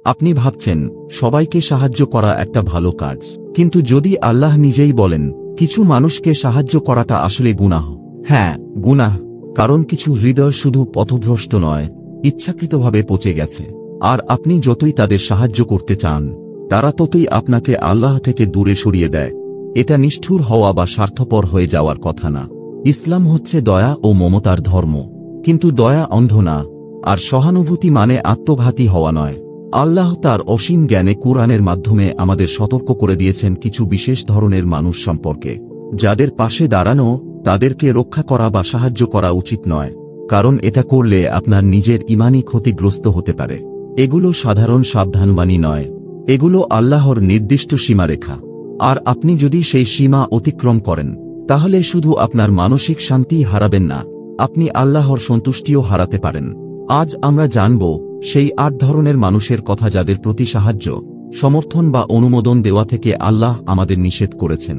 আপনি ভাবছেন সবাইকে সাহায্য করা একটা ভালো কাজ, কিন্তু যদি আল্লাহ নিজেই বলেন কিছু মানুষকে সাহায্য করাটা আসলে গুনাহ। হ্যাঁ, গুনাহ, কারণ কিছু হৃদয় শুধু পথভ্রষ্ট নয়, ইচ্ছাকৃতভাবে পচে গেছে। আর আপনি যতই তাদের সাহায্য করতে চান, তারা ততই আপনাকে আল্লাহ থেকে দূরে সরিয়ে দেয়। এটা নিষ্ঠুর হওয়া বা স্বার্থপর হয়ে যাওয়ার কথা না। ইসলাম হচ্ছে দয়া ও মমতার ধর্ম, কিন্তু দয়া অন্ধ না, আর সহানুভূতি মানে আত্মঘাতী হওয়া নয়। আল্লাহ তার অসীম জ্ঞানে কুরআনের মাধ্যমে আমাদের সতর্ক করে দিয়েছেন কিছু বিশেষ ধরনের মানুষ সম্পর্কে, যাদের পাশে দাঁড়ানো, তাদেরকে রক্ষা করা বা সাহায্য করা উচিত নয়, কারণ এটা করলে আপনার নিজের ঈমানি ক্ষতিগ্রস্ত হতে পারে। এগুলো সাধারণ সাবধানবাণী নয়, এগুলো আল্লাহর নির্দিষ্ট সীমারেখা। আর আপনি যদি সেই সীমা অতিক্রম করেন, তাহলে শুধু আপনার মানসিক শান্তি হারাবেন না, আপনি আল্লাহর সন্তুষ্টিও হারাতে পারেন। আজ আমরা জানব সেই ৮ ধরনের মানুষের কথা যাদের প্রতি সাহায্য, সমর্থন বা অনুমোদন দেওয়া থেকে আল্লাহ আমাদের নিষেধ করেছেন।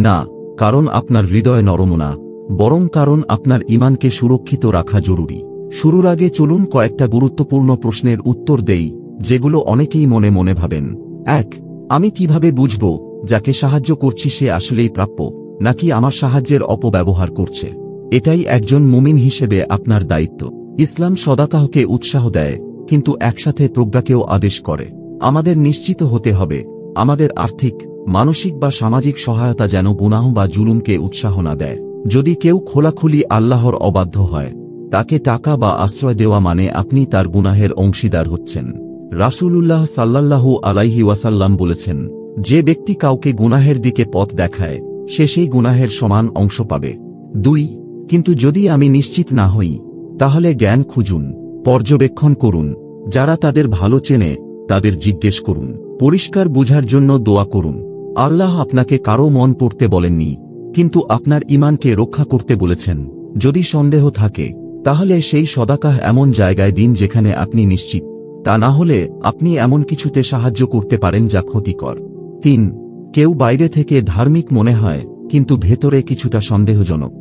না কারণ আপনার হৃদয় নরম না, বরং কারণ আপনার ঈমানকে সুরক্ষিত রাখা জরুরি। শুরুর আগে চলুন কয়েকটা গুরুত্বপূর্ণ প্রশ্নের উত্তর দেই, যেগুলো অনেকেই মনে মনে ভাবেন। ১. আমি কিভাবে বুঝব যাকে সাহায্য করছি সে আসলেই প্রাপ্য, নাকি আমার সাহায্যের অপব্যবহার করছে? এটাই একজন মুমিন হিসেবে আপনার দায়িত্ব। ইসলাম সদাকাহকে উৎসাহ দেয়, কিন্তু একসাথে প্রজ্ঞাকেও আদেশ করে। আমাদের নিশ্চিত হতে হবে আমাদের আর্থিক, মানসিক বা সামাজিক সহায়তা যেন গুনাহ বা জুলুমকে উৎসাহ না দেয়। যদি কেউ খোলাখুলি আল্লাহর অবাধ্য হয়, তাকে টাকা বা আশ্রয় দেওয়া মানে আপনি তার গুনাহের অংশীদার হচ্ছেন। রাসূলুল্লাহ সাল্লাল্লাহু আলাইহি ওয়াসাল্লাম বলেছেন, যে ব্যক্তি কাউকে গুনাহের দিকে পথ দেখায়, সে সেই গুনাহের সমান অংশ পাবে। ২. কিন্তু যদি আমি নিশ্চিত না হই, তাহলে জ্ঞান খুঁজুন, পর্যবেক্ষণ করুন। যারা তাদের ভালো চেনে তাদের জিজ্ঞেস করুন, পরিষ্কার বুঝার জন্য দোয়া করুন। আল্লাহ আপনাকে কারো মন পড়তে বলেননি, কিন্তু আপনার ঈমানকে রক্ষা করতে বলেছেন। যদি সন্দেহ থাকে, তাহলে সেই সদাকাহ এমন জায়গায় দিন যেখানে আপনি নিশ্চিত। তা না হলে আপনি এমন কিছুতে সাহায্য করতে পারেন যা ক্ষতিকর। ৩. কেউ বাইরে থেকে ধার্মিক মনে হয়, কিন্তু ভেতরে কিছুটা সন্দেহজনক।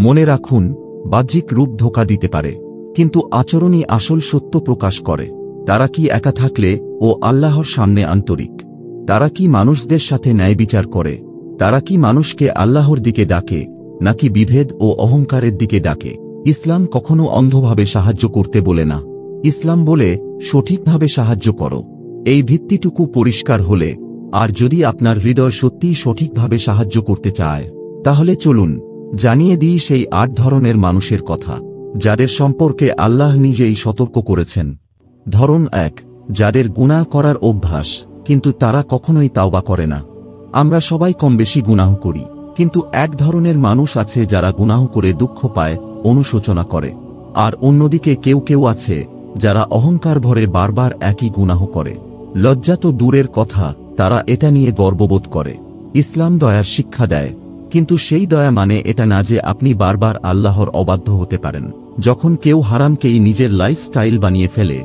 মনে রাখুন, বাহ্যিক রূপ ধোঁকা দিতে পারে, কিন্তু আচরণই আসল সত্য প্রকাশ করে। তারা কি একা থাকলে ও আল্লাহর সামনে আন্তরিক? তারা কি মানুষদের সাথে ন্যায় বিচার করে? তারা কি মানুষকে আল্লাহর দিকে ডাকে, নাকি বিভেদ ও অহংকারের দিকে ডাকে? ইসলাম কখনো অন্ধভাবে সাহায্য করতে বলে না। ইসলাম বলে সঠিকভাবে সাহায্য করো। এই ভিত্তিটুকু পরিষ্কার হলে, আর যদি আপনার হৃদয় সত্যিই সঠিকভাবে সাহায্য করতে চায়, তাহলে চলুন জানিয়ে দিই সেই ৮ ধরনের মানুষের কথা, যাদের সম্পর্কে আল্লাহ নিজেই সতর্ক করেছেন। ধরন ১. যাদের গুনাহ করার অভ্যাস, কিন্তু তারা কখনোই তাওবা করে না। আমরা সবাই কমবেশি গুনাহ করি, কিন্তু এক ধরনের মানুষ আছে যারা গুনাহ করে দুঃখ পায়, অনুশোচনা করে। আর অন্যদিকে কেউ কেউ আছে যারা অহংকার ভরে বারবার একই গুনাহ করে। লজ্জা তো দূরের কথা, তারা এটা নিয়ে গর্ববোধ করে। ইসলাম দয়ার শিক্ষা দেয়, কিন্তু সেই দয়া মানে এটা না যে আপনি বারবার আল্লাহর অবাধ্য হতে পারেন। যখন কেউ হারামকেই নিজের লাইফস্টাইল বানিয়ে ফেলে,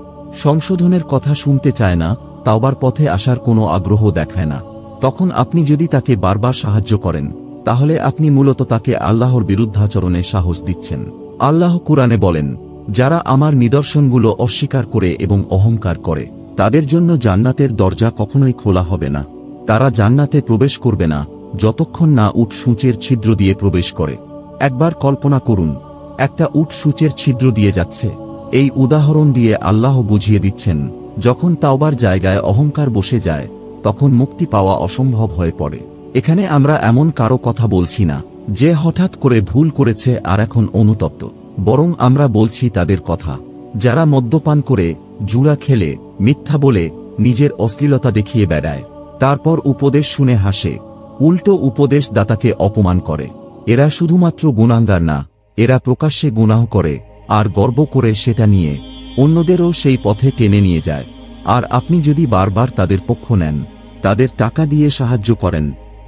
সংশোধনের কথা শুনতে চায় না, তাওবার পথে আসার কোনো আগ্রহ দেখায় না, তখন আপনি যদি তাকে বারবার সাহায্য করেন, তাহলে আপনি মূলত তাকে আল্লাহর বিরুদ্ধাচরণে সাহস দিচ্ছেন। আল্লাহ কুরআনে বলেন, যারা আমার নিদর্শনগুলো অস্বীকার করে এবং অহংকার করে, তাদের জন্য জান্নাতের দরজা কখনোই খোলা হবে না। তারা জান্নাতে প্রবেশ করবে না যতক্ষণ না উট সূঁচের ছিদ্র দিয়ে প্রবেশ করে। একবার কল্পনা করুন, একটা উট সূঁচের ছিদ্র দিয়ে যাচ্ছে। এই উদাহরণ দিয়ে আল্লাহ বুঝিয়ে দিচ্ছেন, যখন তাওবার জায়গায় অহংকার বসে যায়, তখন মুক্তি পাওয়া অসম্ভব হয়ে পড়ে। এখানে আমরা এমন কারো কথা বলছি না যে হঠাৎ করে ভুল করেছে আর এখন অনুতপ্ত, বরং আমরা বলছি তাদের কথা যারা মদ্যপান করে, জুয়া খেলে, মিথ্যা বলে, নিজের অশ্লীলতা দেখিয়ে বেড়ায়, তারপর উপদেশ শুনে হাসে, উল্টো উপদেশ দাতাকে অপমান করে। এরা শুধুমাত্র গুনাহগার না, এরা প্রকাশ্যে গুনাহ করে আর গর্ব করে সেটা নিয়ে অন্যদেরও সেই পথে টেনে নিয়ে যায়। আর আপনি যদি বারবার তাদের পক্ষ নেন, তাদের টাকা দিয়ে সাহায্য করেন,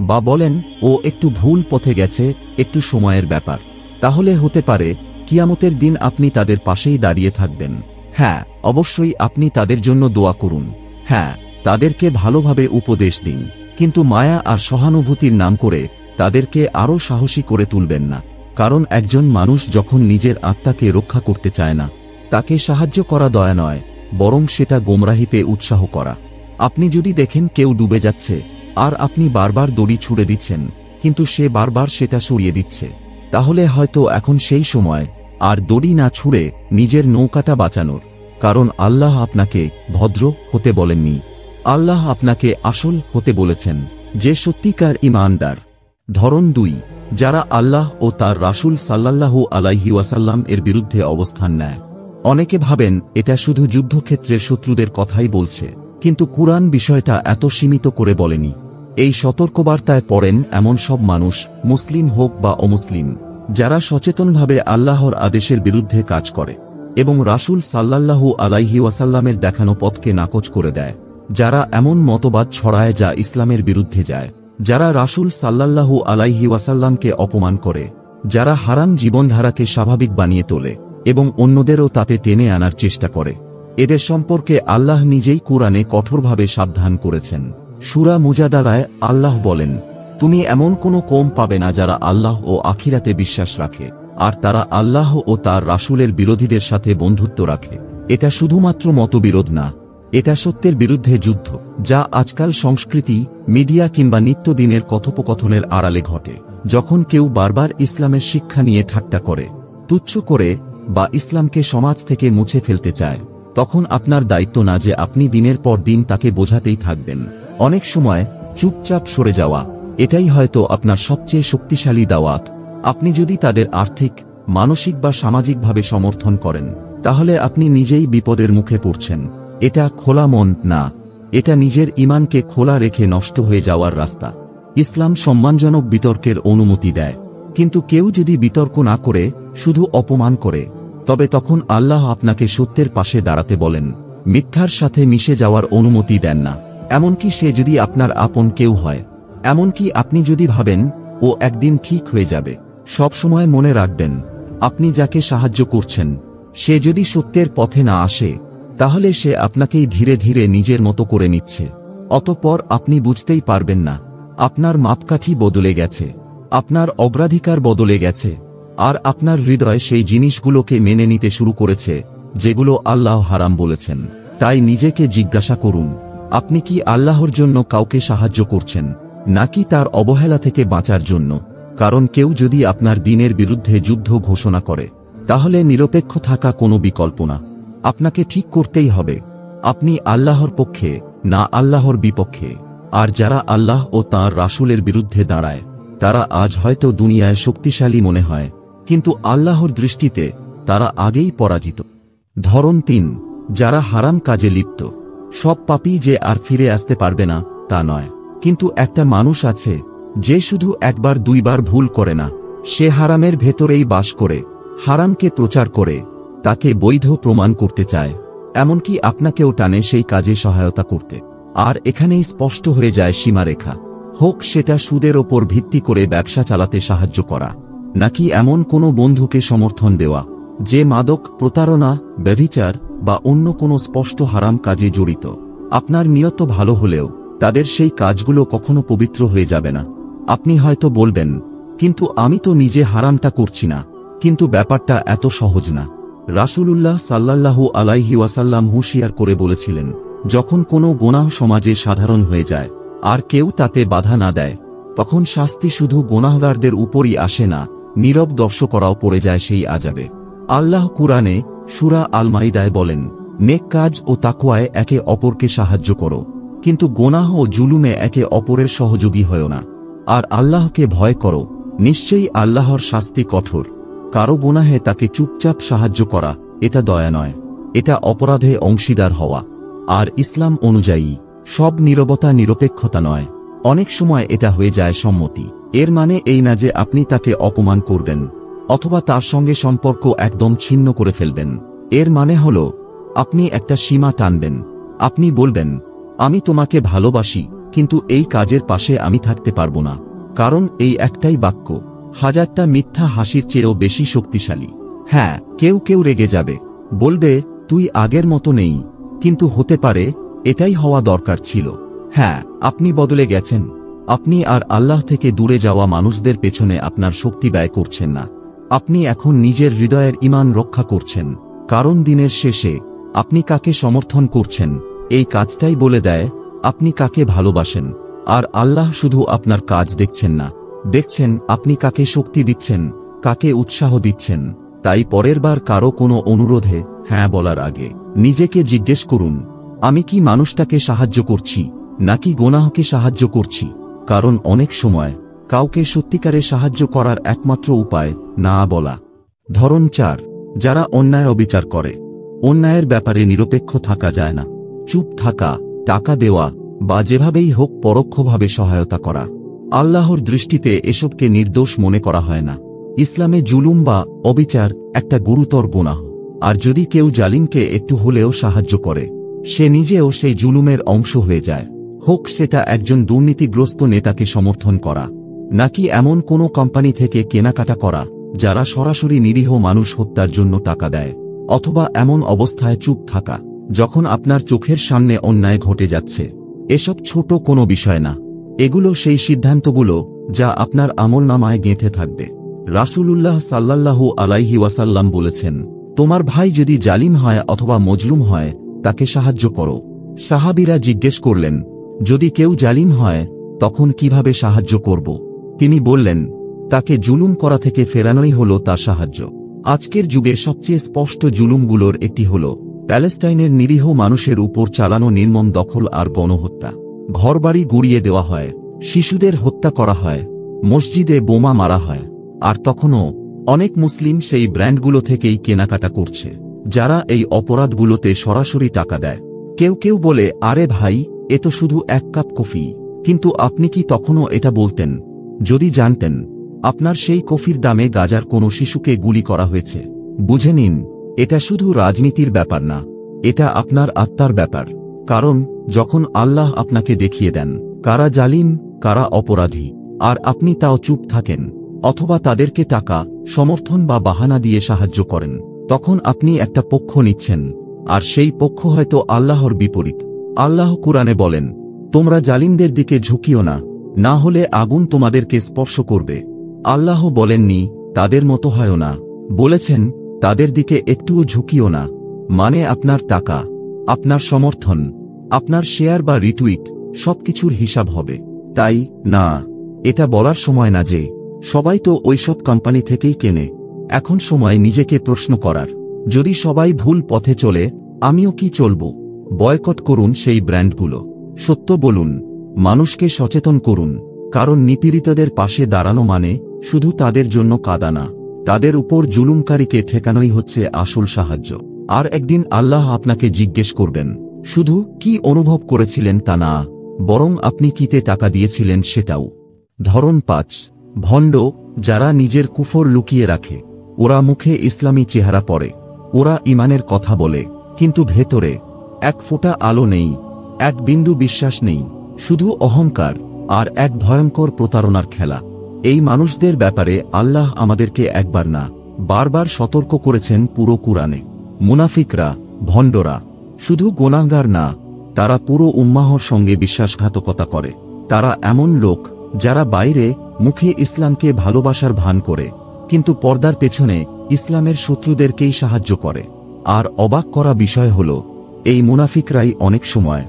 বা বলেন ও একটু ভুল পথে গেছে, একটু সময়ের ব্যাপার, তাহলে হতে পারে কিয়ামতের দিন আপনি তাদের পাশেই দাঁড়িয়ে থাকবেন। হ্যাঁ, অবশ্যই আপনি তাদের জন্য দোয়া করুন। হ্যাঁ, তাদেরকে ভালোভাবে উপদেশ দিন, কিন্তু মায়া আর সহানুভূতির নাম করে তাদেরকে আরও সাহসী করে তুলবেন না। কারণ একজন মানুষ যখন নিজের আত্মাকে রক্ষা করতে চায় না, তাকে সাহায্য করা দয়া নয়, বরং সেটা গোমরাহিতে উৎসাহ করা। আপনি যদি দেখেন কেউ ডুবে যাচ্ছে আর আপনি বারবার দড়ি ছুড়ে দিচ্ছেন, কিন্তু সে বারবার সেটা সরিয়ে দিচ্ছে, তাহলে হয়তো এখন সেই সময় আর দড়ি না ছুড়ে নিজের নৌকাটা বাঁচানোর। কারণ আল্লাহ আপনাকে ভদ্র হতে বলেননি, আল্লাহ আপনাকে আসল হতে বলেছেন, যে সত্যিকার ঈমানদার। ধরন 2, যারা আল্লাহ ও তার রাসূল সাল্লাল্লাহু আলাইহি ওয়াসাল্লাম এর বিরুদ্ধে অবস্থান নেয়। অনেকে ভাবেন এটা শুধু যুদ্ধক্ষেত্রের শত্রুদের কথাই বলছে, কিন্তু কুরআন বিষয়টা এত সীমিত করে বলেনি। এই সতর্কবার্তায় পড়েন এমন সব মানুষ, মুসলিম হোক বা অমুসলিম, যারা সচেতনভাবে আল্লাহর আদেশের বিরুদ্ধে কাজ করে এবং রাসূল সাল্লাল্লাহু আলাইহি ওয়াসাল্লামের দেখানো পথকে নাকচ করে দেয়, যারা এমন মতবাদ ছড়ায় যা ইসলামের বিরুদ্ধে যায়, যারা রাসূল সাল্লাল্লাহু আলাইহি ওয়াসাল্লামকে অপমান করে, যারা হারাম জীবনধারাকে স্বাভাবিক বানিয়ে তোলে এবং অন্যদেরও তাতে টেনে আনার চেষ্টা করে। এদের সম্পর্কে আল্লাহ নিজেই কুরআনে কঠোরভাবে সাবধান করেছেন। সূরা মুজাদালায় আল্লাহ বলেন, তুমি এমন কোনো কওম পাবে না যারা আল্লাহ ও আখিরাতে বিশ্বাস রাখে আর তারা আল্লাহ ও তার রাসূলের বিরোধীদের সাথে বন্ধুত্ব রাখে। এটা শুধুমাত্র মতবিরোধ না, এটা সত্যের বিরুদ্ধে যুদ্ধ, যা আজকাল সংস্কৃতি, মিডিয়া কিংবা নিত্যদিনের কথোপকথনের আড়ালে ঘটে। যখন কেউ বারবার ইসলামের শিক্ষা নিয়ে ঠাট্টা করে, তুচ্ছ করে বা ইসলামকে সমাজ থেকে মুছে ফেলতে চায়, তখন আপনার দায়িত্ব না যে আপনি দিনের পর দিন তাকে বোঝাতেই থাকবেন। অনেক সময় চুপচাপ সরে যাওয়া, এটাই হয়তো আপনার সবচেয়ে শক্তিশালী দাওয়াত। আপনি যদি তাদের আর্থিক, মানসিক বা সামাজিকভাবে সমর্থন করেন, তাহলে আপনি নিজেই বিপদের মুখে পড়ছেন। এটা খোলা মন না, এটা নিজের ঈমানকে খোলা রেখে নষ্ট হয়ে যাওয়ার রাস্তা। ইসলাম সম্মানজনক বিতর্কের অনুমতি দেয়, কিন্তু কেউ যদি বিতর্ক না করে শুধু অপমান করে, তবে তখন আল্লাহ আপনাকে সত্যের পাশে দাঁড়াতে বলেন, মিথ্যার সাথে মিশে যাওয়ার অনুমতি দেন না। এমনকি সে যদি আপনার আপন কেউ হয়, এমনকি আপনি যদি ভাবেন ও একদিন ঠিক হয়ে যাবে। সব সময় মনে রাখবেন, আপনি যাকে সাহায্য করছেন, সে যদি সত্যের পথে না আসে, তাহলে সে আপনাকেই ধীরে ধীরে নিজের মতো করে নিচ্ছে। অতঃপর আপনি বুঝতেই পারবেন না, আপনার মাপকাঠি বদলে গেছে, আপনার অগ্রাধিকার বদলে গেছে, আর আপনার হৃদয় সেই জিনিসগুলোকে মেনে নিতে শুরু করেছে যেগুলো আল্লাহ হারাম বলেছেন। তাই নিজেকে জিজ্ঞাসা করুন, আপনি কি আল্লাহর জন্য কাউকে সাহায্য করছেন, নাকি তার অবহেলা থেকে বাঁচার জন্য? কারণ কেউ যদি আপনার দ্বীনের বিরুদ্ধে যুদ্ধ ঘোষণা করে, তাহলে নিরপেক্ষ থাকা কোনো বিকল্প না। আপনাকে ঠিক করতেই হবে, আপনি আল্লাহর পক্ষে না আল্লাহর বিপক্ষে। আর যারা আল্লাহ ও তাঁর রাসূলের বিরুদ্ধে দাঁড়ায়, তারা আজ হয়তো দুনিয়ায় শক্তিশালী মনে হয়, কিন্তু আল্লাহর দৃষ্টিতে তারা আগেই পরাজিত। ধরন 3, যারা হারাম কাজে লিপ্ত। সব পাপী যে আর ফিরে আসতে পারবে না তা নয়, কিন্তু একটা মানুষ আছে যে শুধু একবার দুইবার ভুল করে না, সে হারামের ভেতরেই বাস করে, হারামকে প্রচার করে, তাকে বৈধ প্রমাণ করতে চায়, এমনকি আপনাকেও টানে সেই কাজে সহায়তা করতে। আর এখানেই স্পষ্ট হয়ে যায় সীমারেখা। হোক সেটা সুদের ওপর ভিত্তি করে ব্যবসা চালাতে সাহায্য করা, নাকি এমন কোনো বন্ধুকে সমর্থন দেওয়া যে মাদক, প্রতারণা, ব্যভিচার বা অন্য কোনো স্পষ্ট হারাম কাজে জড়িত। আপনার নিয়ত ভালো হলেও তাদের সেই কাজগুলো কখনো পবিত্র হয়ে যাবে না। আপনি হয়তো বলবেন, কিন্তু আমি তো নিজে হারামটা করছি না। কিন্তু ব্যাপারটা এত সহজ না। রাসূলুল্লাহ সাল্লাল্লাহু আলাইহি ওয়াসাল্লাম হুঁশিয়ার করে বলেছিলেন, যখন কোনো গুনাহ সমাজে সাধারণ হয়ে যায় আর কেউ তাতে বাধা না দেয়, তখন শাস্তি শুধু গুনাহগারদের উপরই আসে না, নীরব দর্শকরাও পড়ে যায় সেই আযাবে। আল্লাহ কুরআনে সূরা আল মাইদায় বলেন, নেক কাজ ও তাকওয়ায় একে অপরকে সাহায্য করো, কিন্তু গুনাহ ও জুলুমে একে অপরের সহযোগী হয়ো না। আর আল্লাহকে ভয় করো, নিশ্চয়ই আল্লাহর শাস্তি কঠোর। কারো গুনাহে তাকে চুপচাপ সাহায্য করা, এটা দয়া নয়, এটা অপরাধে অংশীদার হওয়া। আর ইসলাম অনুযায়ী সব নীরবতা নিরপেক্ষতা নয়, অনেক সময় এটা হয়ে যায় সম্মতি। এর মানে এই না যে আপনি তাকে অপমান করবেন অথবা তার সঙ্গে সম্পর্ক একদম ছিন্ন করে ফেলবেন। এর মানে হলো আপনি একটা সীমা টানবেন। আপনি বলবেন, আমি তোমাকে ভালোবাসি, কিন্তু এই কাজের পাশে আমি থাকতে পারবো না। কারণ এই একটাই বাক্য হাজারটা মিথ্যা হাসির চেয়েও বেশি শক্তিশালী। হ্যাঁ, কেউ কেউ রেগে যাবে, বলবে তুই আগের মতো নেই, কিন্তু হতে পারে এটাই হওয়া দরকার ছিল। হ্যাঁ, আপনি বদলে গেছেন। আপনি আর আল্লাহ থেকে দূরে যাওয়া মানুষদের পেছনে আপনার শক্তি ব্যয় করছেন না। আপনি এখন নিজের হৃদয়ের ঈমান রক্ষা করছেন। কারণ দিনের শেষে আপনি কাকে সমর্থন করছেন এই কাজটাই বলে দেয় আপনি কাকে ভালোবাসেন। আর আল্লাহ শুধু আপনার কাজ দেখছেন না, দেখছেন আপনি কাকে শক্তি দিচ্ছেন, কাকে উৎসাহ দিচ্ছেন। তাই পরের বার কারো কোনো অনুরোধে হ্যাঁ বলার আগে নিজেকে জিজ্ঞেস করুন, আমি কি মানুষটাকে সাহায্য করছি নাকি গুনাহকে সাহায্য করছি? কারণ অনেক সময় কাউকে সত্যিকারে সাহায্য করার একমাত্র উপায় না বলা। ধরন 4, যারা অন্যায় অবিচার করে। অন্যায়ের ব্যাপারে নিরপেক্ষ থাকা যায় না। চুপ থাকা, টাকা দেওয়া বা যেভাবেই হোক পরোক্ষভাবে সহায়তা করা। আল্লাহর দৃষ্টিতে এসবকে নির্দোষ মনে করা হয় না। ইসলামে জুলুম বা অবিচার একটা গুরুতর গুনাহ। আর যদি কেউ জালিমকে একটু হলেও সাহায্য করে, সে নিজেও সেই জুলুমের অংশ হয়ে যায়। হোক সেটা একজন দুর্নীতিগ্রস্ত নেতাকে সমর্থন করা, নাকি এমন কোনো কোম্পানি থেকে কেনাকাটা করা যারা সরাসরি নিরীহ মানুষ হত্যার জন্য টাকা দেয়, অথবা এমন অবস্থায় চুপ থাকা যখন আপনার চোখের সামনে অন্যায় ঘটে যাচ্ছে। এসব ছোট কোনো বিষয় না, এগুলো সেই সিদ্ধান্তগুলো যা আপনার আমলনামায় গেঁথে থাকবে। রাসূলুল্লাহ সাল্লাল্লাহু আলাইহি ওয়াসাল্লাম বলেছেন, তোমার ভাই যদি জালিম হয় অথবা মজলুম হয় তাকে সাহায্য করো। সাহাবীরা জিজ্ঞেস করলেন, যদি কেউ জালিম হয় তখন কিভাবে সাহায্য করব? তিনি বললেন, তাকে জুলুম করা থেকে ফেরানোই হলো তার সাহায্য। আজকের যুগে সবচেয়ে স্পষ্ট জুলুমগুলোর একটি হল প্যালেস্টাইনের নিরীহ মানুষের উপর চালানো নির্মম দখল আর গণহত্যা। ঘরবাড়ি গুড়িয়ে দেওয়া হয়, শিশুদের হত্যা করা হয়, মসজিদে বোমা মারা হয়। আর তখনও অনেক মুসলিম সেই ব্র্যান্ডগুলো থেকেই কেনাকাটা করছে, যারা এই অপরাধগুলোতে সরাসরি টাকা দেয়। কেউ কেউ বলে, আরে ভাই, এ তো শুধু 1 কাপ কফি। কিন্তু আপনি কি তখনও এটা বলতেন যদি জানতেন আপনার সেই কফির দামে গাজার কোনো শিশুকে গুলি করা হয়েছে? বুঝে নিন, এটা শুধু রাজনীতির ব্যাপার না, এটা আপনার আত্মার ব্যাপার। কারণ যখন আল্লাহ আপনাকে দেখিয়ে দেন কারা জালিম, কারা অপরাধী, আর আপনি তাও চুপ থাকেন অথবা তাদেরকে টাকা, সমর্থন বা বাহানা দিয়ে সাহায্য করেন, তখন আপনি একটা পক্ষ নিচ্ছেন, আর সেই পক্ষ হয়তো আল্লাহর বিপরীত। আল্লাহ কুরআনে বলেন, তোমরা জালিমদের দিকে ঝুঁকিও না, না হলে আগুন তোমাদেরকে স্পর্শ করবে। আল্লাহ বলেননি তাদের মতো হয়ও না, বলেছেন তাদের দিকে একটুও ঝুঁকিও না। মানে আপনার টাকা, আপনার সমর্থন, আপনার শেয়ার বা রিটুইট সবকিছুর হিসাব হবে। তাই না, এটা বলার সময় না যে সবাই তো ওইসব কোম্পানি থেকেই কেনে। এখন সময় নিজেকে প্রশ্ন করার, যদি সবাই ভুল পথে চলে, আমিও কি চলব? বয়কট করুন সেই ব্র্যান্ডগুলো। সত্য বলুন, মানুষকে সচেতন করুন। কারণ নিপীড়িতদের পাশে দাঁড়ানো মানে শুধু তাদের জন্য কাঁদা না, তাদের উপর জুলুমকারীকে ঠেকানোই হচ্ছে আসল সাহায্য। আর একদিন আল্লাহ আপনাকে জিজ্ঞেস করবেন, শুধু কি অনুভব করেছিলেন তা না, বরং আপনি কিতে টাকা দিয়েছিলেন সেটাও। ধরন 5, ভণ্ড, যারা নিজের কুফর লুকিয়ে রাখে। ওরা মুখে ইসলামী চেহারা পরে, ওরা ইমানের কথা বলে, কিন্তু ভেতরে এক ফোঁটা আলো নেই, এক বিন্দু বিশ্বাস নেই, শুধু অহংকার আর এক ভয়ঙ্কর প্রতারণার খেলা। এই মানুষদের ব্যাপারে আল্লাহ আমাদেরকে একবার না বারবার সতর্ক করেছেন পুরো কুরআনে। মুনাফিকরা, ভণ্ডরা শুধু গুনাহগার না, তারা পুরো উম্মাহর সঙ্গে বিশ্বাসঘাতকতা করে। তারা এমন লোক যারা বাইরে মুখে ইসলামকে ভালোবাসার ভান করে, কিন্তু পর্দার পেছনে ইসলামের শত্রুদেরকেই সাহায্য করে। আর অবাক করা বিষয় হল, এই মুনাফিকরাই অনেক সময়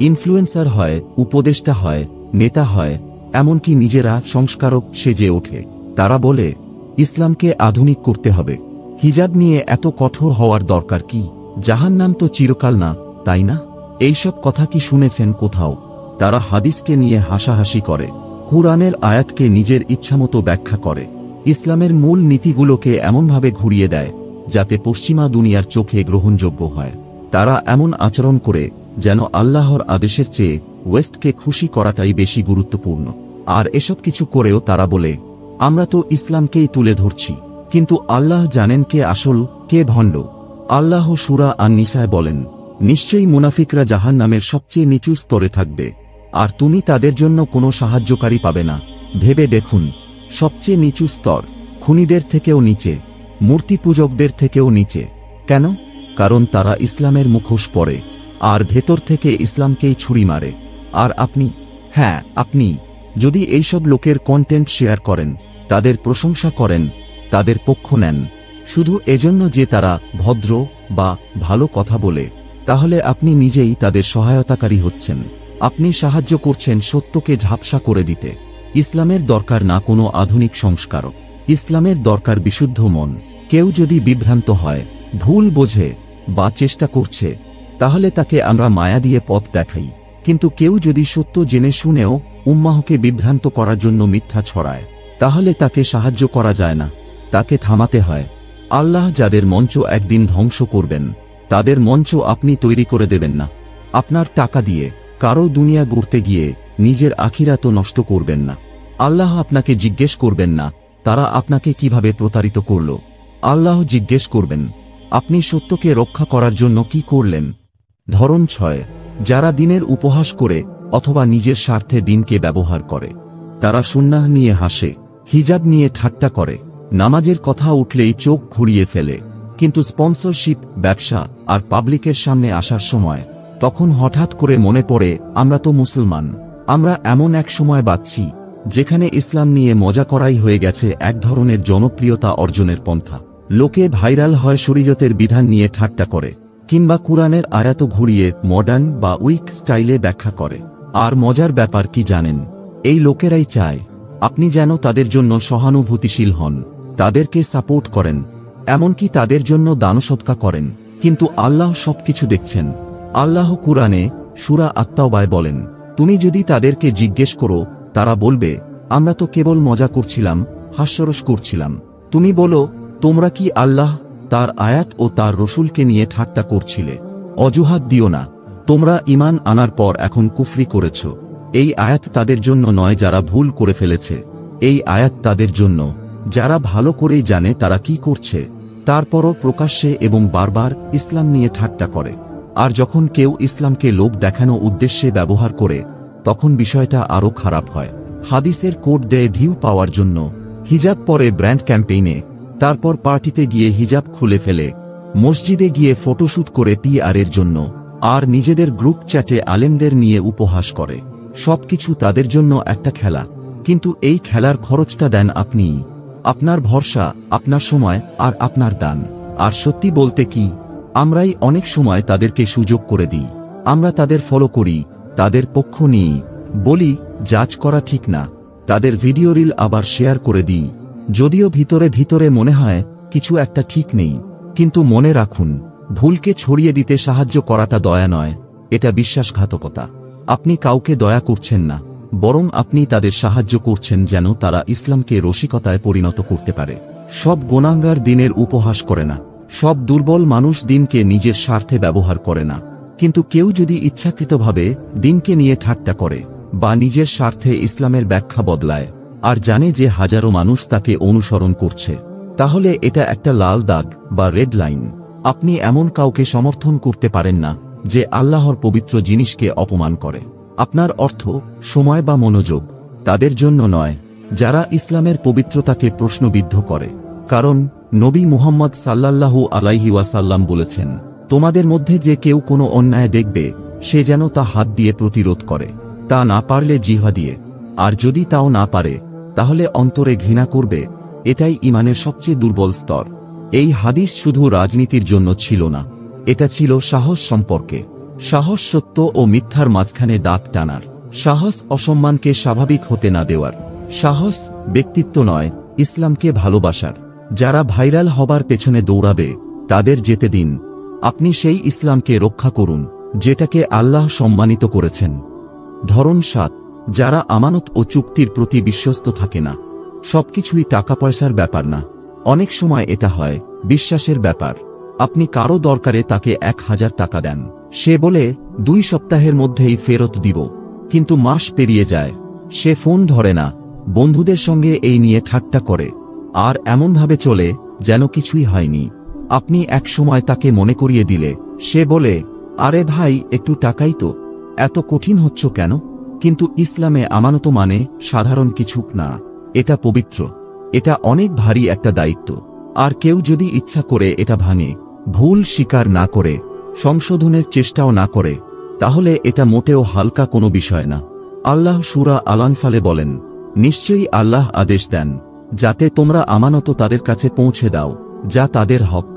ইনফ্লুয়েন্সার হয়, উপদেষ্টা হয়, নেতা হয়, এমনকি নিজেরা সংস্কারক সেজে ওঠে। তারা বলে, ইসলামকে আধুনিক করতে হবে, হিজাব নিয়ে এত কঠোর হওয়ার দরকার কি, জাহান্নাম তো চিরকাল না, তাই না? এইসব কথা কি শুনেছেন কোথাও? তারা হাদিসকে নিয়ে হাসাহাসি করে, কুরআনের আয়াতকে নিজের ইচ্ছামতো ব্যাখ্যা করে, ইসলামের মূল নীতিগুলোকে এমনভাবে ঘুরিয়ে দেয় যাতে পশ্চিমা দুনিয়ার চোখে গ্রহণযোগ্য হয়। তারা এমন আচরণ করে যেন আল্লাহর আদেশের চেয়ে ওয়েস্টকে খুশি করাটাই বেশি গুরুত্বপূর্ণ। আর এসব কিছু করেও তারা বলে, আমরা তো ইসলামকেই তুলে ধরছি। কিন্তু আল্লাহ জানেন কে আসল, কে ভণ্ড। আল্লাহ সূরা আন-নিসায় বলেন, নিশ্চয়ই মুনাফিকরা জাহান্নামের সবচেয়ে নিচু স্তরে থাকবে, আর তুমি তাদের জন্য কোনো সাহায্যকারী পাবে না। ভেবে দেখুন, সবচেয়ে নিচু স্তর, খুনীদের থেকেও নিচে, মূর্তি পূজকদের থেকেও নিচে। কেন? কারণ তারা ইসলামের মুখোশ পরে আর ভেতর থেকে ইসলামকেই ছুরি মারে। আর আপনি, হ্যাঁ আপনি, যদি এইসব লোকের কন্টেন্ট শেয়ার করেন, তাদের প্রশংসা করেন, তাদের পক্ষ নেন, শুধু এজন্য যে তারা ভদ্র বা ভালো কথা বলে, তাহলে আপনি নিজেই তাদের সহায়তাকারী হচ্ছেন। আপনি সাহায্য করছেন সত্যকে ঝাপসা করে দিতে। ইসলামের দরকার না কোনো আধুনিক সংস্কারক, ইসলামের দরকার বিশুদ্ধ মন। কেউ যদি বিভ্রান্ত হয়, ভুল বোঝে বা চেষ্টা করছে, তাহলে তাকে আমরা মায়া দিয়ে পথ দেখাই। কিন্তু কেউ যদি সত্য জেনে শুনেও উম্মাহকে বিভ্রান্ত করার জন্য মিথ্যা ছড়ায়, তাহলে তাকে সাহায্য করা যায় না, তাকে থামাতে হয়। আল্লাহ যাদের মঞ্চ একদিন ধ্বংস করবেন, তাদের মঞ্চ আপনি তৈরি করে দেবেন না। আপনার টাকা দিয়ে কারো দুনিয়া গড়তে গিয়ে নিজের আখিরাত নষ্ট করবেন না। আল্লাহ আপনাকে জিজ্ঞেস করবেন না তারা আপনাকে কিভাবে প্রতারিত করল। আল্লাহ জিজ্ঞেস করবেন আপনি সত্যকে রক্ষা করার জন্য কি করলেন। ধরন 6, যারা দিনের উপহাস করে অথবা নিজের স্বার্থে দিনকে ব্যবহার করে। তারা সুন্নাহ নিয়ে হাসে, হিজাব নিয়ে ঠাট্টা করে, নামাজের কথা উঠলেই চোখ ঘুরিয়ে ফেলে, কিন্তু স্পন্সরশিপ, ব্যবসা আর পাবলিকের সামনে আসার সময় তখন হঠাৎ করে মনে পড়ে আমরা তো মুসলমান। আমরা এমন এক সময় বাঁচছি যেখানে ইসলাম নিয়ে মজা করাই হয়ে গেছে এক ধরনের জনপ্রিয়তা অর্জনের পন্থা। লোকে ভাইরাল হয় শরীয়তের বিধান নিয়ে ঠাট্টা করে, কিংবা কুরআনের আয়াত ঘুরিয়ে মডার্ন বা উইক স্টাইলে ব্যাখ্যা করে। আর মজার ব্যাপার কি জানেন? এই লোকেরাই চায় আপনি যেন তাদের জন্য সহানুভূতিশীল হন, তাদেরকে সাপোর্ট করেন, এমনকি তাদের জন্য দানসৎকা করেন। কিন্তু আল্লাহ সবকিছু দেখছেন। আল্লাহ কুরআনে সূরা আত-তাওবায় বলেন, তুমি যদি তাদেরকে জিজ্ঞেস করো, তারা বলবে আমরা তো কেবল মজা করছিলাম, হাস্যরস করছিলাম। তুমি বলো, তোমরা কি আল্লাহ, তার আয়াত ও তার রসুলকে নিয়ে ঠাট্টা করছিলে? অজুহাত দিও না। তোমরা ঈমান আনার পর এখন কুফরি করেছ। এই আয়াত তাদের জন্য নয় যারা ভুল করে ফেলেছে, এই আয়াত তাদের জন্য যারা ভালো করেই জানে তারা কি করছে, তারপরও প্রকাশ্যে এবং বারবার ইসলাম নিয়ে ঠাট্টা করে। আর যখন কেউ ইসলামকে লোক দেখানো উদ্দেশ্যে ব্যবহার করে, তখন বিষয়টা আরও খারাপ হয়। হাদিসের কোড দেয় ভিউ পাওয়ার জন্য, হিজাব পরে ব্র্যান্ড ক্যাম্পেইনে, তারপর পার্টিতে গিয়ে হিজাব খুলে ফেলে, মসজিদে গিয়ে ফটোশ্যুট করে PR-এর জন্য, আর নিজেদের গ্রুপ চ্যাটে আলেমদের নিয়ে উপহাস করে। সবকিছু তাদের জন্য একটা খেলা। কিন্তু এই খেলার খরচটা দেন আপনিই। আপনার ভরসা, আপনার সময় আর আপনার দান। আর সত্যি বলতে কি, আমরাই অনেক সময় তাদেরকে সুযোগ করে দিই। আমরা তাদের ফলো করি, তাদের পক্ষ নিই, বলি জাজ করা ঠিক না, তাদের ভিডিও রিল আবার শেয়ার করে দিই, যদিও ভিতরে ভিতরে মনে হয় কিছু একটা ঠিক নেই। কিন্তু মনে রাখুন, ভুলকে ছড়িয়ে দিতে সাহায্য করাটা দয়া নয়, এটা বিশ্বাসঘাতকতা। আপনি কাউকে দয়া করছেন না, বরং আপনি তাদের সাহায্য করছেন যেন তারা ইসলামকে রসিকতায় পরিণত করতে পারে। সব গুনাহগার দিনের উপহাস করে না, সব দুর্বল মানুষ দিনকে নিজের স্বার্থে ব্যবহার করে না। কিন্তু কেউ যদি ইচ্ছাকৃতভাবে দিনকে নিয়ে ঠাট্টা করে বা নিজের স্বার্থে ইসলামের ব্যাখ্যা বদলায়, আর জানে যে হাজারো মানুষ তাকে অনুসরণ করছে, তাহলে এটা একটা লাল দাগ বা রেড লাইন। আপনি এমন কাউকে সমর্থন করতে পারেন না যে আল্লাহর পবিত্র জিনিসকে অপমান করে। আপনার অর্থ, সময় বা মনোযোগ তাদের জন্য নয় যারা ইসলামের পবিত্রতাকে প্রশ্নবিদ্ধ করে। কারণ নবী মুহাম্মদ সাল্লাল্লাহু আলাইহি ওয়াসাল্লাম বলেছেন, তোমাদের মধ্যে যে কেউ কোনো অন্যায় দেখবে, সে যেন তা হাত দিয়ে প্রতিরোধ করে, তা না পারলে জিহ্বা দিয়ে, আর যদি তাও না পারে তাহলে অন্তরে ঘৃণা করবে। এটাই ঈমানের সবচেয়ে দুর্বল স্তর। এই হাদিস শুধু রাজনীতির জন্য ছিল না, এটা ছিল সাহস সম্পর্কে। সাহস সত্য ও মিথ্যার মাঝখানে দাঁত টানার, সাহস অসম্মানকে স্বাভাবিক হতে না দেওয়ার, সাহস ব্যক্তিত্ব নয়, ইসলামকে ভালোবাসার। যারা ভাইরাল হবার পেছনে দৌড়াবে, তাদের যেতে দিন। আপনি সেই ইসলামকে রক্ষা করুন যেটাকে আল্লাহ সম্মানিত করেছেন। ধরন 7, যারা আমানত ও চুক্তির প্রতি বিশ্বস্ত থাকে না। সবকিছুই টাকা পয়সার ব্যাপার না, অনেক সময় এটা হয় বিশ্বাসের ব্যাপার। আপনি কারো দরকারে তাকে 1000 টাকা দেন, সে বলে 2 সপ্তাহের মধ্যেই ফেরত দিব, কিন্তু মাস পেরিয়ে যায়, সে ফোন ধরে না, বন্ধুদের সঙ্গে এই নিয়ে ঠাট্টা করে, আর এমনভাবে চলে যেন কিছুই হয়নি। আপনি এক সময় তাকে মনে করিয়ে দিলে সে বলে, আরে ভাই একটু টাকাই তো, এত কঠিন হচ্ছ কেন? কিন্তু ইসলামে আমানত মানে সাধারণ কিছু না, এটা পবিত্র, এটা অনেক ভারী একটা দায়িত্ব। আর কেউ যদি ইচ্ছা করে এটা ভাঙে, ভুল স্বীকার না করে, সংশোধনের চেষ্টাও না করে, তাহলে এটা মোটেও হালকা কোনো বিষয় না। আল্লাহ সূরা আল-আনফালে বলেন, নিশ্চয়ই আল্লাহ আদেশ দেন যাতে তোমরা আমানত তাদের কাছে পৌঁছে দাও যা তাদের হক।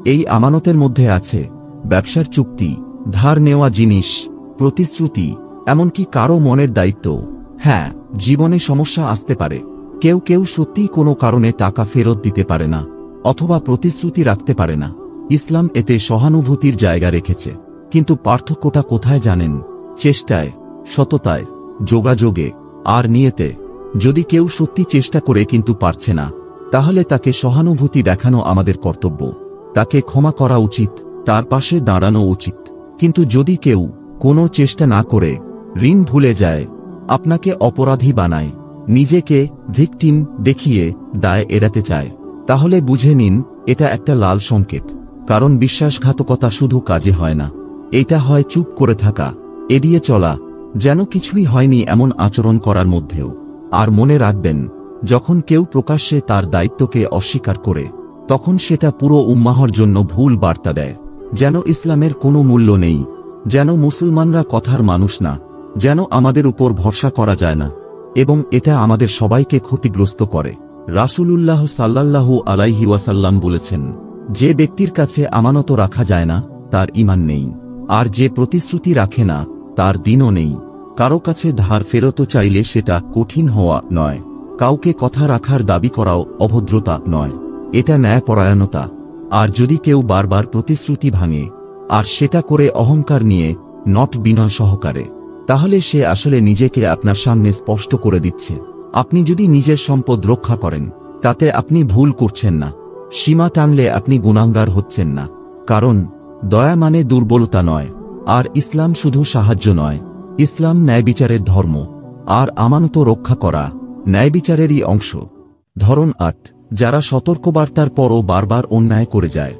এই আমানতের মধ্যে আছে ব্যবসার চুক্তি, ধার নেওয়া জিনিস, প্রতিশ্রুতি, এমনকি কারো মনের দায়িত্ব। হ্যাঁ, জীবনে সমস্যা আসতে পারে। কেউ কেউ সত্যিই কোনো কারণে টাকা ফেরত দিতে পারে না, অথবা প্রতিশ্রুতি রাখতে পারে না। ইসলাম এতে সহানুভূতির জায়গা রেখেছে। কিন্তু পার্থক্যটা কোথায় জানেন? চেষ্টায়, সততায়, যোগাযোগে আর নিয়তে। যদি কেউ সত্যি চেষ্টা করে কিন্তু পারছে না, তাহলে তাকে সহানুভূতি দেখানো আমাদের কর্তব্য। তাকে ক্ষমা করা উচিত, তার পাশে দাঁড়ানো উচিত। কিন্তু যদি কেউ কোনো চেষ্টা না করে ঋণ ভুলে যায়, আপনাকে অপরাধী বানায়, নিজেকে ভিকটিম দেখিয়ে দায় এড়াতে চায়, তাহলে বুঝে নিন এটা একটা লাল সংকেত। কারণ বিশ্বাসঘাতকতা শুধু কাজে হয় না, এটা হয় চুপ করে থাকা, এড়িয়ে চলা, যেন কিছুই হয়নি এমন আচরণ করার মধ্যেও। আর মনে রাখবেন, যখন কেউ প্রকাশ্যে তার দায়িত্বকে অস্বীকার করে, তখন সেটা পুরো উম্মাহর জন্য ভুল বার্তা দেয়। যেন ইসলামের কোনো মূল্য নেই, যেন মুসলমানরা কথার মানুষ না, যেন আমাদের উপর ভরসা করা যায় না, এবং এটা আমাদের সবাইকে ক্ষতিগ্রস্ত করে। রাসূলুল্লাহ সাল্লাল্লাহু আলাইহি ওয়াসাল্লাম বলেছেন, যে ব্যক্তির কাছে আমানত রাখা যায় না তার ঈমান নেই, আর যে প্রতিশ্রুতি রাখে না তার দ্বীনও নেই। কারো কাছে ধার ফেরত চাইলে সেটা কঠিন হওয়া নয়, কাউকে কথা রাখার দাবি করাও অভদ্রতা নয়, এটা ন্যায়পরায়ণতা। আর যদি কেউ বারবার প্রতিশ্রুতি ভাঙে, আর সেটা করে অহংকার নিয়ে, নট বিনয় সহকারে, তাহলে সে আসলে নিজেকে আপনার সামনে স্পষ্ট করে দিচ্ছে। আপনি যদি নিজের সম্পদ রক্ষা করেন, তাতে আপনি ভুল করছেন না। সীমা টানলে আপনি গুনাহগার হচ্ছেন না। কারণ দয়া মানে দুর্বলতা নয়। আর ইসলাম শুধু সাহায্য নয়, ইসলাম ন্যায়বিচারের ধর্ম। আর আমানত রক্ষা করা ন্যায়বিচারেরই অংশ। ধরন ৮, যারা সতর্কবার্তার পরও বারবার অন্যায় করে যায়।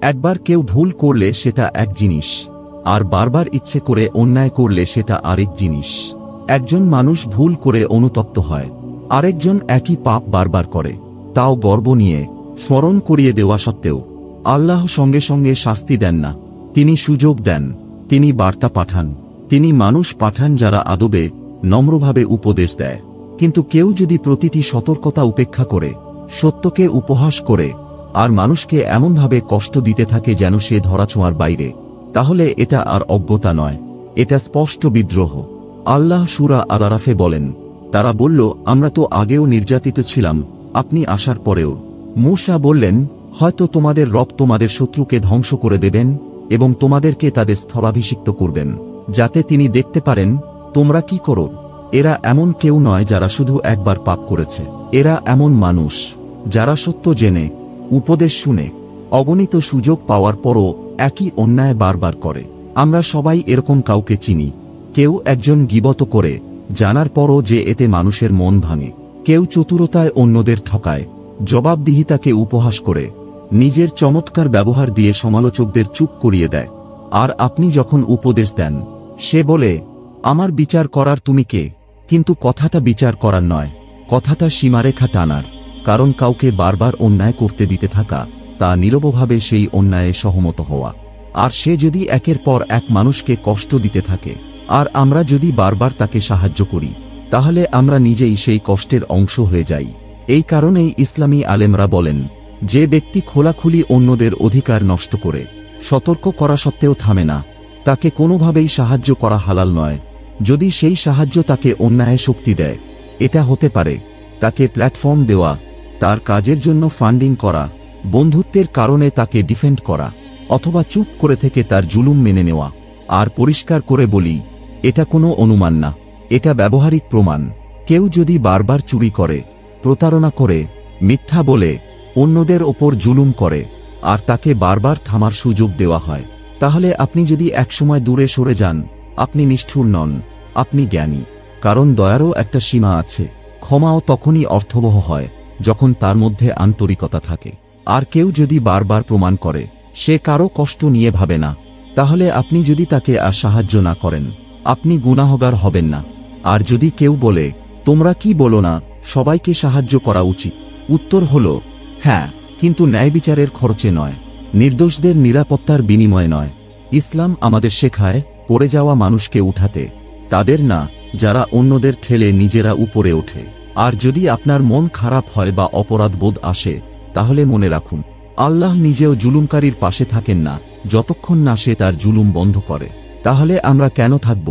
একবার কেউ ভুল করলে সেটা এক জিনিস, আর বারবার ইচ্ছে করে অন্যায় করলে সেটা আরেক জিনিস। একজন মানুষ ভুল করে অনুতপ্ত হয়, আরেকজন একই পাপ বারবার করে, তাও গর্ব নিয়ে। স্মরণ করিয়ে দেওয়া সত্ত্বেও আল্লাহ সঙ্গে সঙ্গে শাস্তি দেন না, তিনি সুযোগ দেন, তিনি বার্তা পাঠান, তিনি মানুষ পাঠান যারা আদবে নম্রভাবে উপদেশ দেয়। কিন্তু কেউ যদি প্রতিটি সতর্কতা উপেক্ষা করে, সত্যকে উপহাস করে, আর মানুষকে এমনভাবে কষ্ট দিতে থাকে যেন সে ধরাছোঁয়ার বাইরে, তাহলে এটা আর অজ্ঞতা নয়, এটা স্পষ্ট বিদ্রোহ। আল্লাহ সূরা আল-আরাফে বলেন, তারা বলল, আমরা তো আগেও নির্যাতিত ছিলাম, আপনি আসার পরেও। মূসা বললেন, হয়তো তোমাদের রব তোমাদের শত্রুকে ধ্বংস করে দেবেন এবং তোমাদেরকে তাদের স্থলাভিষিক্ত করবেন, যাতে তিনি দেখতে পারেন তোমরা কি করো। এরা এমন কেউ নয় যারা শুধু একবার পাপ করেছে, এরা এমন মানুষ যারা সত্য জেনে, উপদেশ শুনে, অগণিত সুযোগ পাওয়ার পরও একই অন্যায় বারবার করে। আমরা সবাই এরকম কাউকে চিনি। কেউ একজন গীবত করে, জানার পরও যে এতে মানুষের মন ভাঙে। কেউ চতুরতায় অন্যদের ঠকায়, জবাবদিহিতাকে উপহাস করে, নিজের চমৎকার ব্যবহার দিয়ে সমালোচকদের চুপ করিয়ে দেয়। আর আপনি যখন উপদেশ দেন, সে বলে, আমার বিচার করার তুমি কে? কিন্তু কথাটা বিচার করার নয়, কথাটা সীমারেখা টানার। কারণ কাউকে বারবার অন্যায় করতে দিতে থাকা, তা নীরবভাবে সেই অন্যায়ে সহমত হওয়া। আর সে যদি একের পর এক মানুষকে কষ্ট দিতে থাকে, আর আমরা যদি বারবার তাকে সাহায্য করি, তাহলে আমরা নিজেই সেই কষ্টের অংশ হয়ে যাই। এই কারণেই ইসলামী আলেমরা বলেন, যে ব্যক্তি খোলাখুলি অন্যদের অধিকার নষ্ট করে, সতর্ক করা সত্ত্বেও থামে না, তাকে কোনোভাবেই সাহায্য করা হালাল নয়। যদি সেই সাহায্য তাকে অন্যায় শক্তি দেয়, এটা হতে পারে তাকে প্ল্যাটফর্ম দেওয়া, তার কাজের জন্য ফান্ডিং করা, বন্ধুত্বের কারণে তাকে ডিফেন্ড করা, অথবা চুপ করে থেকে তার জুলুম মেনে নেওয়া। আর পরিষ্কার করে বলি, এটা কোনো অনুমান না, এটা ব্যবহারিক প্রমাণ। কেউ যদি বারবার চুরি করে, প্রতারণা করে, মিথ্যা বলে, অন্যদের ওপর জুলুম করে, আর তাকে বারবার থামার সুযোগ দেওয়া হয়, তাহলে আপনি যদি একসময় দূরে সরে যান, আপনি নিষ্ঠুর নন, আপনি জ্ঞানী। কারণ দয়ারও একটা সীমা আছে। ক্ষমাও তখনই অর্থবহ হয় যখন তার মধ্যে আন্তরিকতা থাকে। আর কেউ যদি বারবার প্রমাণ করে সে কারো কষ্ট নিয়ে ভাবে না, তাহলে আপনি যদি তাকে আর সাহায্য না করেন, আপনি গুনাহগার হবেন না। আর যদি কেউ বলে, তোমরা কি বলো না সবাইকে সাহায্য করা উচিত? উত্তর হল, হ্যাঁ, কিন্তু ন্যায়বিচারের খরচে নয়, নির্দোষদের নিরাপত্তার বিনিময়ে নয়। ইসলাম আমাদের শেখায় পড়ে যাওয়া মানুষকে উঠাতে, তাদের না যারা অন্যদের ঠেলে নিজেরা উপরে ওঠে। আর যদি আপনার মন খারাপ হয় বা অপরাধ বোধ আসে, তাহলে মনে রাখুন, আল্লাহ নিজেও জুলুমকারীর পাশে থাকেন না, যতক্ষণ না সে তার জুলুম বন্ধ করে। তাহলে আমরা কেন থাকব?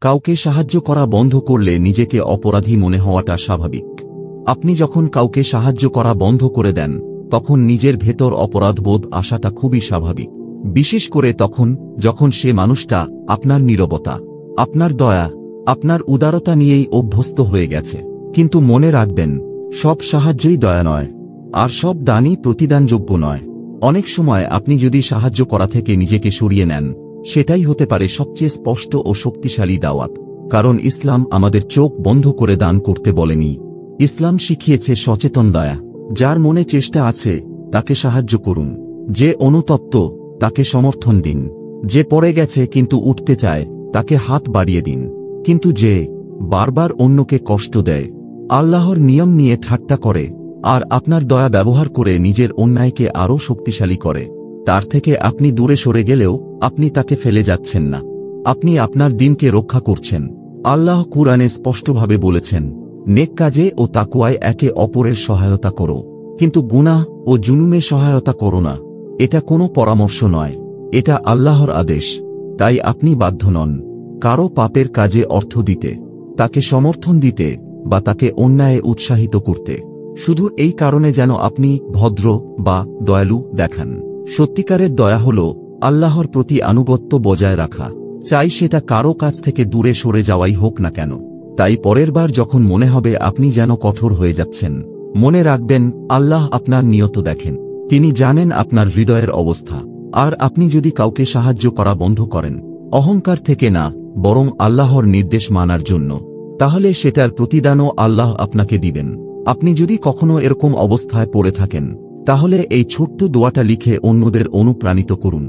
কাউকে সাহায্য করা বন্ধ করলে নিজেকে অপরাধী মনে হওয়াটা স্বাভাবিক। আপনি যখন কাউকে সাহায্য করা বন্ধ করে দেন, তখন নিজের ভেতর অপরাধবোধ আসাটা খুবই স্বাভাবিক। বিশেষ করে তখন যখন সে মানুষটা আপনার নীরবতা, আপনার দয়া, আপনার উদারতা নিয়েই অভ্যস্ত হয়ে গেছে। কিন্তু মনে রাখবেন, সব সাহায্যই দয়া নয়, আর সব দানই প্রতিদানযোগ্য নয়। অনেক সময় আপনি যদি সাহায্য করা থেকে নিজেকে সরিয়ে নেন, সেটাই হতে পারে সবচেয়ে স্পষ্ট ও শক্তিশালী দাওয়াত। কারণ ইসলাম আমাদের চোখ বন্ধ করে দান করতে বলেনি। ইসলাম শিখিয়েছে সচেতন দয়া। যার মনে চেষ্টা আছে তাকে সাহায্য করুন, যে অনুতপ্ত তাকে সমর্থন দিন, যে পড়ে গেছে কিন্তু উঠতে চায় তাকে হাত বাড়িয়ে দিন। কিন্তু যে বারবার অন্যকে কষ্ট দেয়, আল্লাহর নিয়ম নিয়ে ঠাট্টা করে, আর আপনার দয়া ব্যবহার করে নিজের অন্যায়কে আরও শক্তিশালী করে, তার থেকে আপনি দূরে সরে গেলেও আপনি তাকে ফেলে যাচ্ছেন না, আপনি আপনার দিনকে রক্ষা করছেন। আল্লাহ কুরআনে স্পষ্টভাবে বলেছেন, নেক কাজে ও তাকওয়ায় একে অপরের সহায়তা করো, কিন্তু গুনাহ ও জুলুমে সহায়তা করো না। এটা কোনো পরামর্শ নয়, এটা আল্লাহর আদেশ। তাই আপনি বাধ্য নন কারো পাপের কাজে অর্থ দিতে, তাকে সমর্থন দিতে বা তাকে অন্যায়ে উৎসাহিত করতে, শুধু এই কারণে যেন আপনি ভদ্র বা দয়ালু দেখান। সত্যিকারের দয়া হল আল্লাহর প্রতি আনুগত্য বজায় রাখা, চাই সেটা কারো কাছ থেকে দূরে সরে যাওয়াই হোক না কেন। তাই পরের বার যখন মনে হবে আপনি যেন কঠোর হয়ে যাচ্ছেন, মনে রাখবেন আল্লাহ আপনার নিয়ত দেখেন। তিনি জানেন আপনার হৃদয়ের অবস্থা। আর আপনি যদি কাউকে সাহায্য করা বন্ধ করেন, অহংকার থেকে না, বরং আল্লাহর নির্দেশ মানার জন্য, তাহলে সেটার প্রতিদানও আল্লাহ আপনাকে দিবেন। আপনি যদি কখনো এরকম অবস্থায় পড়ে থাকেন, তাহলে এই ছোট্ট দোয়াটা লিখে অন্যদের অনুপ্রাণিত করুন।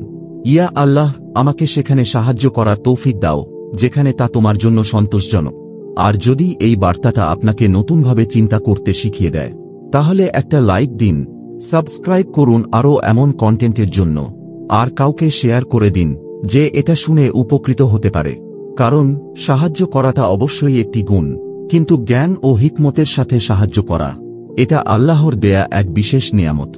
ইয়া আল্লাহ, আমাকে সেখানে সাহায্য করার তৌফিক দাও যেখানে তা তোমার জন্য সন্তোষজনক। আর যদি এই বার্তাটা আপনাকে নতুনভাবে চিন্তা করতে শিখিয়ে দেয়, তাহলে একটা লাইক দিন, সাবস্ক্রাইব করুন আরও এমন কন্টেন্টের জন্য, আর কাউকে শেয়ার করে দিন যে এটা শুনে উপকৃত হতে পারে। কারণ সাহায্য করাটা অবশ্যই একটি গুণ, কিন্তু জ্ঞান ও হিকমতের সাথে সাহায্য করা, এটা আল্লাহর দেয়া এক বিশেষ নিয়ামত।